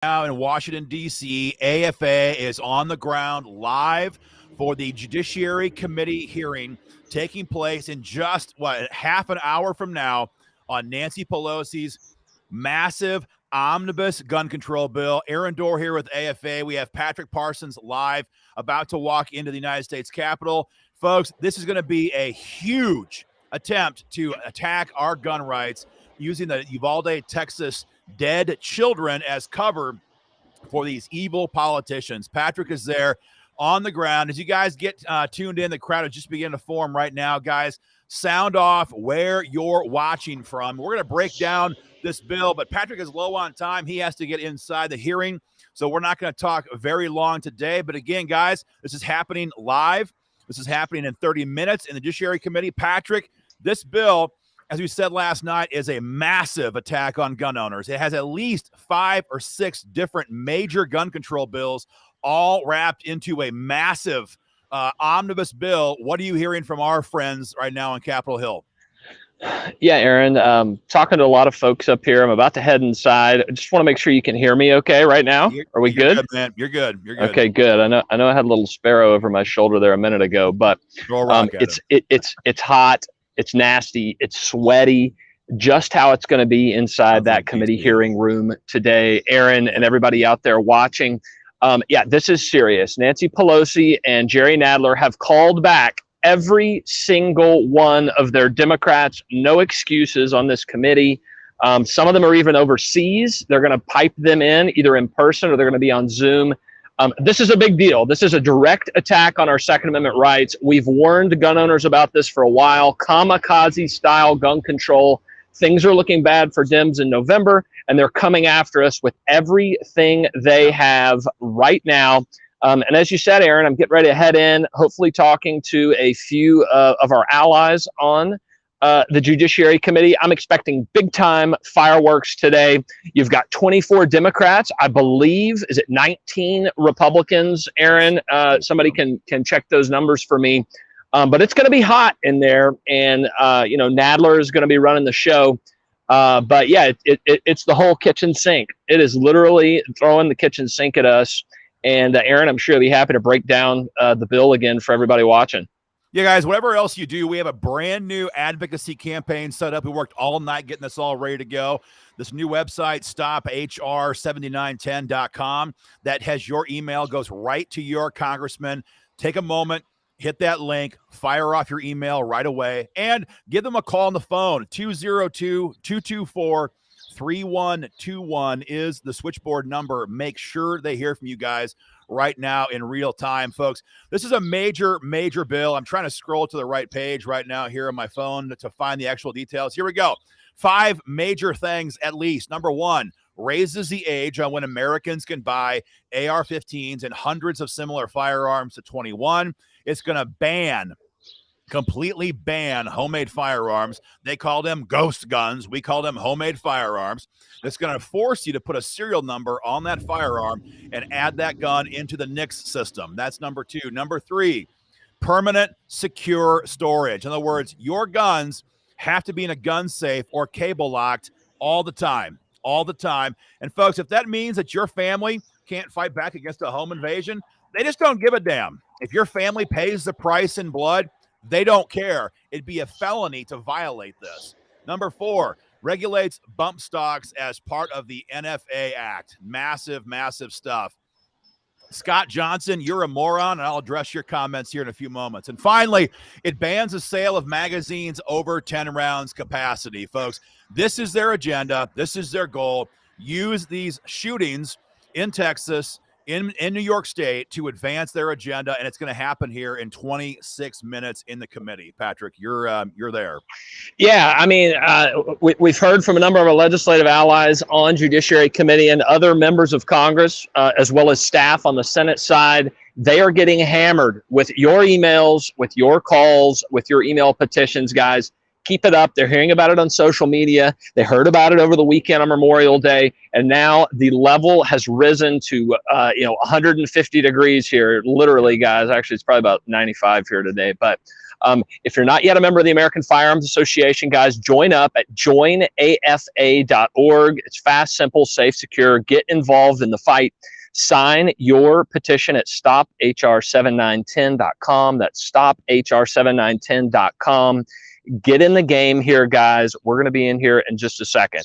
Now in Washington, D.C., AFA is on the ground live for the Judiciary Committee hearing taking place in just, half an hour from now on Nancy Pelosi's massive omnibus gun control bill. Aaron Dorr here with AFA. We have Patrick Parsons live, about to walk into the United States Capitol. Folks, this is going to be a huge attempt to attack our gun rights using the Uvalde, Texas dead children as cover for these evil politicians. Patrick is there on the ground. As you guys get tuned in, the crowd is just beginning to form right now. Guys, sound off where you're watching from. We're going to break down this bill, but Patrick is low on time. He has to get inside the hearing, so we're not going to talk very long today. But again, guys, this is happening live. This is happening in 30 minutes in the Judiciary Committee. Patrick, this bill, as we said last night, is a massive attack on gun owners. It has at least 5 or 6 different major gun control bills, all wrapped into a massive omnibus bill. What are you hearing from our friends right now on Capitol Hill? Yeah, Aaron, talking to a lot of folks up here. I'm about to head inside. I just want to make sure you can hear me okay right now. Are we good? Good, man. You're good. You're good. Okay, good. I know I had a little sparrow over my shoulder there a minute ago, but it's hot. It's nasty. It's sweaty. Just how it's going to be inside that committee hearing room today, Aaron, and everybody out there watching. Yeah, this is serious. Nancy Pelosi and Jerry Nadler have called back every single one of their Democrats. No excuses on this committee. Some of them are even overseas. They're going to pipe them in either in person or they're going to be on Zoom. This is a big deal. This is a direct attack on our Second Amendment rights. We've warned gun owners about this for a while. Kamikaze-style gun control. Things are looking bad for Dems in November, and they're coming after us with everything they have right now. And as you said, Aaron, I'm getting ready to head in, hopefully talking to a few of our allies on the Judiciary Committee. I'm expecting big-time fireworks today. You've got 24 Democrats, I believe. Is it 19 Republicans, Aaron? Somebody can check those numbers for me. But it's going to be hot in there, and Nadler is going to be running the show. But yeah, it's the whole kitchen sink. It is literally throwing the kitchen sink at us. And Aaron, I'm sure you'll be happy to break down the bill again for everybody watching. Yeah, guys, whatever else you do, we have a brand new advocacy campaign set up. We worked all night getting this all ready to go. This new website, stophr7910.com, that has your email, goes right to your congressman. Take a moment, hit that link, fire off your email right away, and give them a call on the phone. 202-224-3121 is the switchboard number. Make sure they hear from you guys right now in real time, folks. This is a major bill. I'm trying to scroll to the right page right now here on my phone to find the actual details. Here we go. 5 major things at least. Number 1, raises the age on when Americans can buy AR-15s and hundreds of similar firearms to 21. It's going to completely ban homemade firearms. They call them ghost guns. We call them homemade firearms. It's going to force you to put a serial number on that firearm and add that gun into the NICS system. That's number 2. Number 3, permanent secure storage. In other words, your guns have to be in a gun safe or cable locked all the time. And folks, if that means that your family can't fight back against a home invasion, they just don't give a damn. If your family pays the price in blood, they don't care. It'd be a felony to violate this. Number 4, regulates bump stocks as part of the NFA Act. Massive stuff. Scott Johnson, you're a moron, and I'll address your comments here in a few moments. And finally, it bans the sale of magazines over 10 rounds capacity. Folks, this is their agenda. This is their goal. Use these shootings in Texas, in New York State, to advance their agenda, and it's going to happen here in 26 minutes in the committee. Patrick, you're there. Yeah, I mean, we've heard from a number of our legislative allies on Judiciary Committee and other members of Congress, as well as staff on the Senate side. They are getting hammered with your emails, with your calls, with your email petitions, guys. Keep it up. They're hearing about it on social media. They heard about it over the weekend on Memorial Day, and now the level has risen to 150 degrees here. Literally, guys. Actually, it's probably about 95 here today. But If you're not yet a member of the American Firearms Association, guys, join up at joinafa.org. It's fast, simple, safe, secure. Get involved in the fight. Sign your petition at stophr7910.com. That's stophr7910.com. Get in the game here, guys. We're going to be in here in just a second.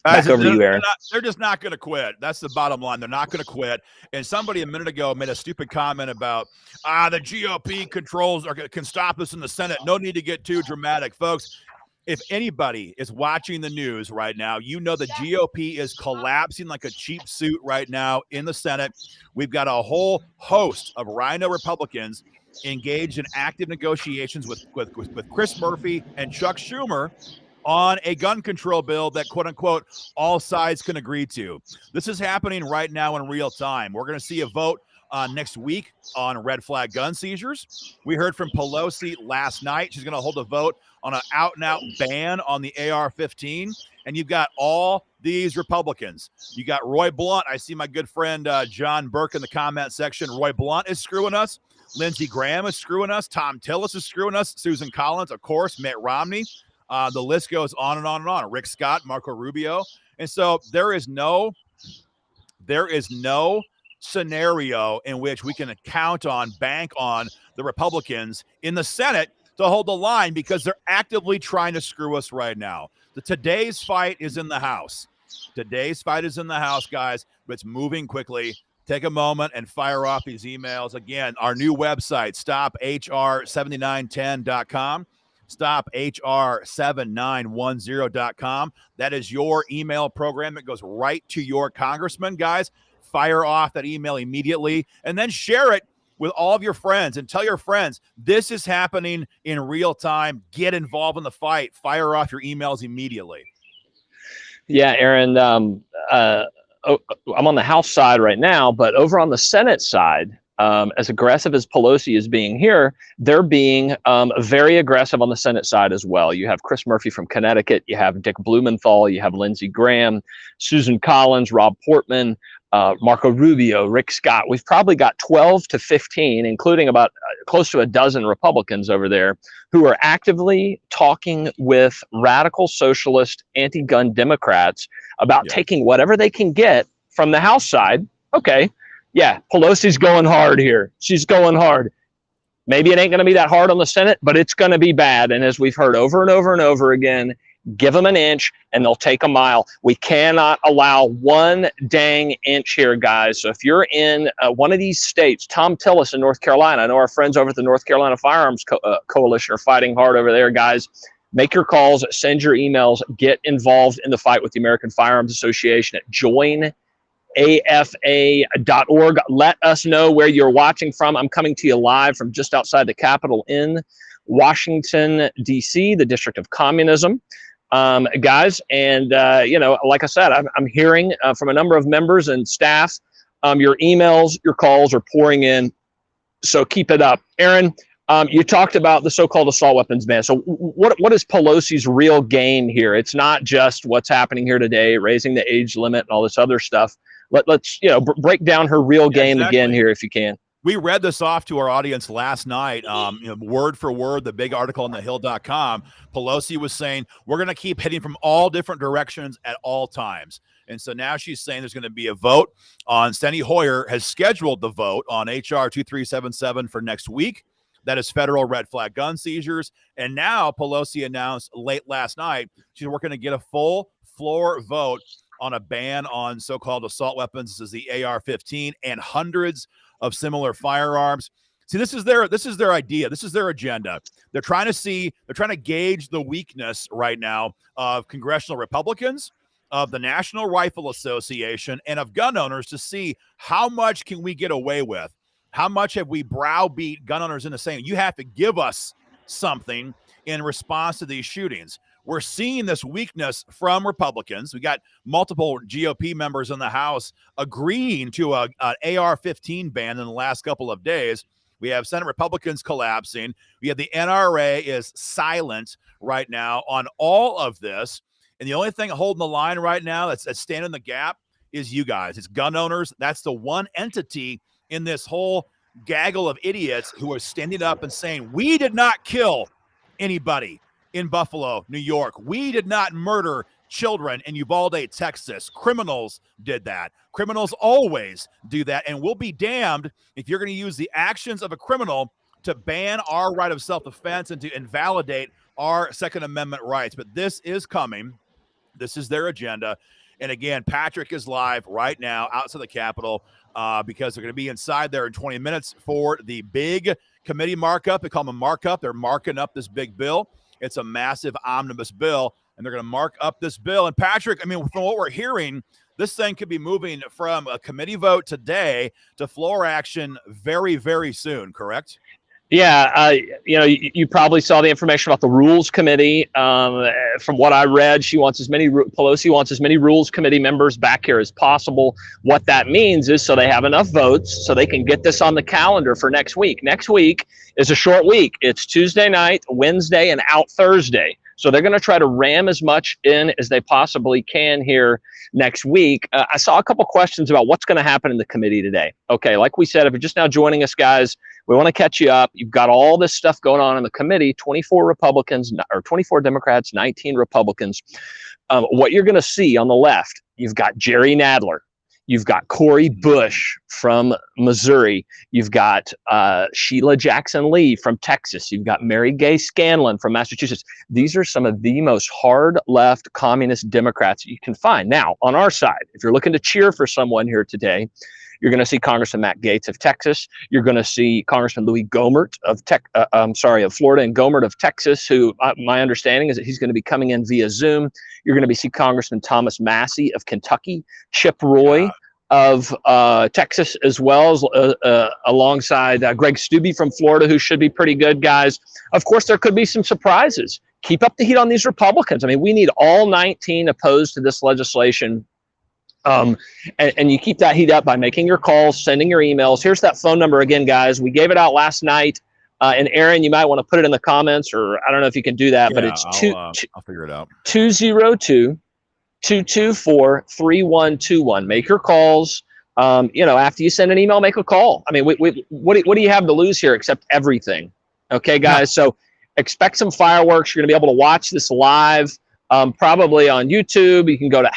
Guys, back over to you, Aaron. They're just not going to quit. That's the bottom line. They're not going to quit. And somebody a minute ago made a stupid comment about the GOP controls can stop us in the Senate. No need to get too dramatic, folks. If anybody is watching the news right now, you know the GOP is collapsing like a cheap suit right now in the Senate. We've got a whole host of rhino Republicans engaged in active negotiations with Chris Murphy and Chuck Schumer on a gun control bill that, quote unquote, all sides can agree to. This is happening right now in real time. We're going to see a vote next week on red flag gun seizures. We heard from Pelosi last night. She's going to hold a vote on an out-and-out ban on the AR-15. And you've got all these Republicans. You got Roy Blunt. I see my good friend John Burke in the comment section. Roy Blunt is screwing us. Lindsey Graham is screwing us. Tom Tillis is screwing us. Susan Collins, of course, Mitt Romney. The list goes on and on and on. Rick Scott, Marco Rubio. And so there is no scenario in which we can count on, bank on the Republicans in the Senate to hold the line, because they're actively trying to screw us right now. Today's fight is in the House. Today's fight is in the House, guys, but it's moving quickly. Take a moment and fire off these emails. Again, our new website, stophr7910.com. stophr7910.com. That is your email program that goes right to your congressman, guys. Fire off that email immediately and then share it with all of your friends and tell your friends this is happening in real time. Get involved in the fight. Fire off your emails immediately. Yeah, Aaron, I'm on the House side right now, but over on the Senate side, as aggressive as Pelosi is being here, they're being very aggressive on the Senate side as well. You have Chris Murphy from Connecticut, you have Dick Blumenthal, you have Lindsey Graham, Susan Collins, Rob Portman, Marco Rubio, Rick Scott. We've probably got 12 to 15, including about close to a dozen Republicans over there, who are actively talking with radical socialist anti-gun Democrats about taking whatever they can get from the House side. Okay, yeah, Pelosi's going hard here. She's going hard. Maybe it ain't going to be that hard on the Senate, but it's going to be bad. And as we've heard over and over and over again, give them an inch and they'll take a mile. We cannot allow one dang inch here, guys. So if you're in one of these states, Tom Tillis in North Carolina, I know our friends over at the North Carolina Firearms Coalition are fighting hard over there, guys. Make your calls, send your emails, get involved in the fight with the American Firearms Association at joinafa.org. Let us know where you're watching from. I'm coming to you live from just outside the Capitol in Washington, D.C., the District of Communism. Guys, and like I said, I'm hearing from a number of members and staff, your emails, your calls are pouring in, so keep it up. Aaron, you talked about the so-called assault weapons ban. So what is Pelosi's real game here? It's not just what's happening here today, raising the age limit and all this other stuff. Let's break down her real game again here if you can. We read this off to our audience last night, word for word, the big article on thehill.com. Pelosi was saying, we're going to keep hitting from all different directions at all times. And so now she's saying there's going to be a vote on, Steny Hoyer has scheduled the vote on HR 2377 for next week. That is federal red flag gun seizures. And now Pelosi announced late last night, she's working to get a full floor vote on a ban on so-called assault weapons. This is the AR-15 and hundreds of similar firearms. See, this is their idea. This is their agenda. They're trying to gauge the weakness right now of congressional Republicans, of the National Rifle Association, and of gun owners to see how much can we get away with? How much have we browbeat gun owners into saying, you have to give us something in response to these shootings? We're seeing this weakness from Republicans. We got multiple GOP members in the House agreeing to an AR-15 ban in the last couple of days. We have Senate Republicans collapsing. We have the NRA is silent right now on all of this. And the only thing holding the line right now that's standing in the gap is you guys. It's gun owners. That's the one entity in this whole gaggle of idiots who are standing up and saying, we did not kill anybody in Buffalo, New York. We did not murder children in Uvalde, Texas. Criminals did that. Criminals always do that, and we'll be damned if you're going to use the actions of a criminal to ban our right of self-defense and to invalidate our Second Amendment rights. But this is coming. This is their agenda. And again, Patrick is live right now outside the Capitol because they're going to be inside there in 20 minutes for the big committee markup. They call them a markup. They're marking up this big bill. It's a massive omnibus bill, and they're going to mark up this bill. And Patrick, I mean, from what we're hearing, this thing could be moving from a committee vote today to floor action very, very soon, correct? Yeah, you probably saw the information about the Rules Committee. From what I read, Pelosi wants as many Rules Committee members back here as possible. What that means is so they have enough votes so they can get this on the calendar for next week. Next week is a short week. It's Tuesday night, Wednesday, and out Thursday. So they're going to try to ram as much in as they possibly can here next week. I saw a couple questions about what's going to happen in the committee today. Okay, like we said, if you're just now joining us, guys, we want to catch you up. You've got all this stuff going on in the committee, 24 Democrats, 19 Republicans. What you're going to see on the left, you've got Jerry Nadler. You've got Cori Bush from Missouri. You've got Sheila Jackson Lee from Texas. You've got Mary Gay Scanlon from Massachusetts. These are some of the most hard left communist Democrats you can find. Now, on our side, if you're looking to cheer for someone here today, you're going to see Congressman Matt Gaetz of Texas. You're going to see Congressman Louis Gohmert of Florida, and Gohmert of Texas, who my understanding is that he's going to be coming in via Zoom. You're going to see Congressman Thomas Massey of Kentucky, Chip Roy of Texas, as well as alongside Greg Steube from Florida, who should be pretty good, guys. Of course, there could be some surprises. Keep up the heat on these Republicans. I mean, we need all 19 opposed to this legislation. And you keep that heat up by making your calls, sending your emails. Here's that phone number again, guys. We gave it out last night. And Aaron, you might want to put it in the comments, or I don't know if you can do that, but it's I'll figure it out. 202-224-3121. Make your calls. After you send an email, make a call. I mean, what do you have to lose here except everything? Okay, guys. So expect some fireworks. You're going to be able to watch this live. Probably on YouTube. You can go to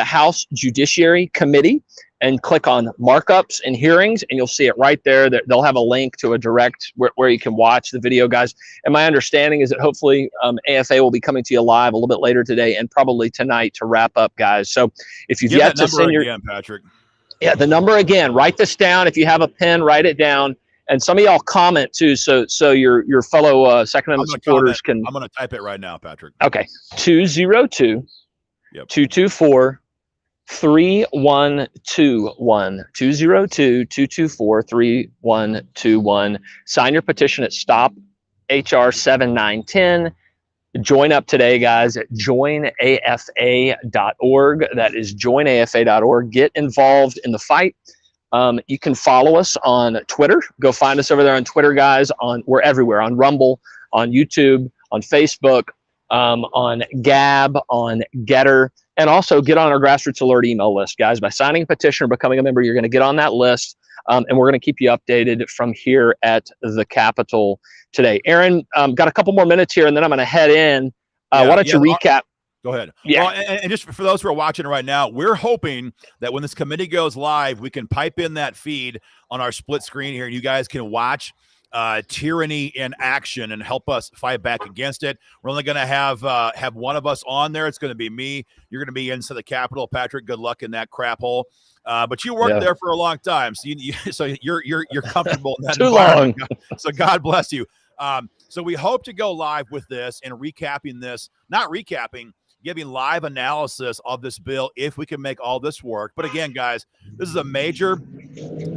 House Judiciary Committee and click on markups and hearings, and you'll see it right there. They'll have a link to a direct where you can watch the video, guys. And my understanding is that hopefully AFA will be coming to you live a little bit later today and probably tonight to wrap up, guys. So if you've yet to send Patrick. Yeah, the number again. Write this down. If you have a pen, write it down. And some of y'all comment too, so your fellow Second Amendment supporters can. I'm going to type it right now, Patrick. Okay, 202-224-3121. 202-224-3121. Sign your petition at Stop HR 7910. Join up today, guys, at joinafa.org. That is joinafa.org. Get involved in the fight. You can follow us on Twitter. Go find us over there on Twitter, guys. We're everywhere, on Rumble, on YouTube, on Facebook, on Gab, on Getter, and also get on our Grassroots Alert email list, guys. By signing a petition or becoming a member, you're going to get on that list, and we're going to keep you updated from here at the Capitol today. Aaron, got a couple more minutes here, and then I'm going to head in. Why don't you recap? Go ahead. Yeah. Well, and just for those who are watching right now, we're hoping that when this committee goes live, we can pipe in that feed on our split screen here, and you guys can watch tyranny in action and help us fight back against it. We're only going to have one of us on there. It's going to be me. You're going to be inside the Capitol, Patrick. Good luck in that crap hole. But you worked there for a long time, so you're comfortable in that Too long. So God bless you. So we hope to go live with this and giving live analysis of this bill if we can make all this work. But again, guys, this is a major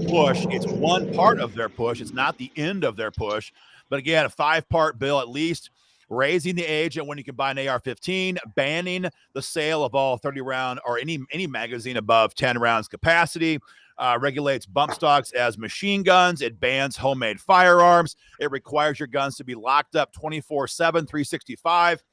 push. It's one part of their push. It's not the end of their push. But again, a 5-part bill at least, raising the age at when you can buy an AR-15, banning the sale of all 30-round or any magazine above 10 rounds capacity, regulates bump stocks as machine guns. It bans homemade firearms. It requires your guns to be locked up 24/7, 365.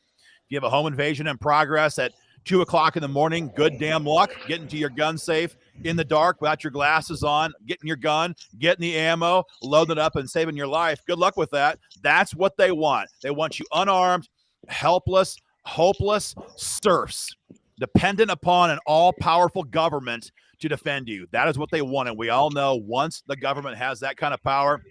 If you have a home invasion in progress at 2 o'clock in the morning, good damn luck getting to your gun safe in the dark without your glasses on, getting your gun, getting the ammo, loading it up, and saving your life. Good luck with that. That's what they want. They want you unarmed, helpless, hopeless serfs, dependent upon an all-powerful government to defend you. That is what they want. And we all know once the government has that kind of power,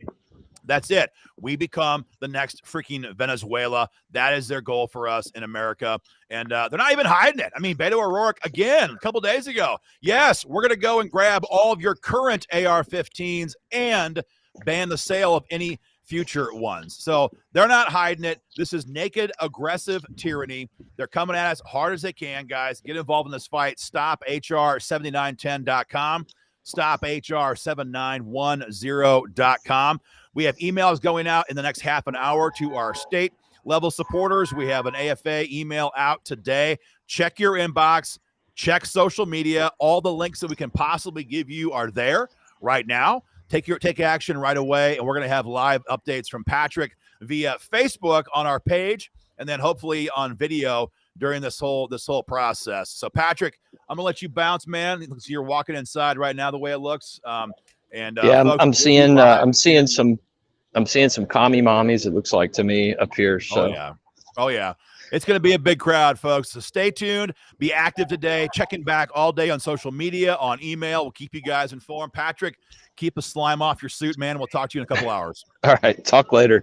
that's it. We become the next freaking Venezuela. That is their goal for us in America. And they're not even hiding it. I mean, Beto O'Rourke, again, a couple days ago. Yes, we're going to go and grab all of your current AR-15s and ban the sale of any future ones. So they're not hiding it. This is naked, aggressive tyranny. They're coming at us hard as they can, guys. Get involved in this fight. StopHR7910.com. StopHR7910.com. We have emails going out in the next half an hour to our state level supporters. We have an AFA email out today. Check your inbox, check social media. All the links that we can possibly give you are there right now. Take action right away. And we're going to have live updates from Patrick via Facebook on our page, and then hopefully on video during this whole process. So Patrick, I'm gonna let you bounce, man. You're walking inside right now the way it looks. I'm seeing some commie mommies, it looks like to me up here. So oh yeah. It's going to be a big crowd, folks. So stay tuned. Be active today. Checking back all day on social media, on email. We'll keep you guys informed. Patrick, keep the slime off your suit, man. We'll talk to you in a couple hours. All right. Talk later.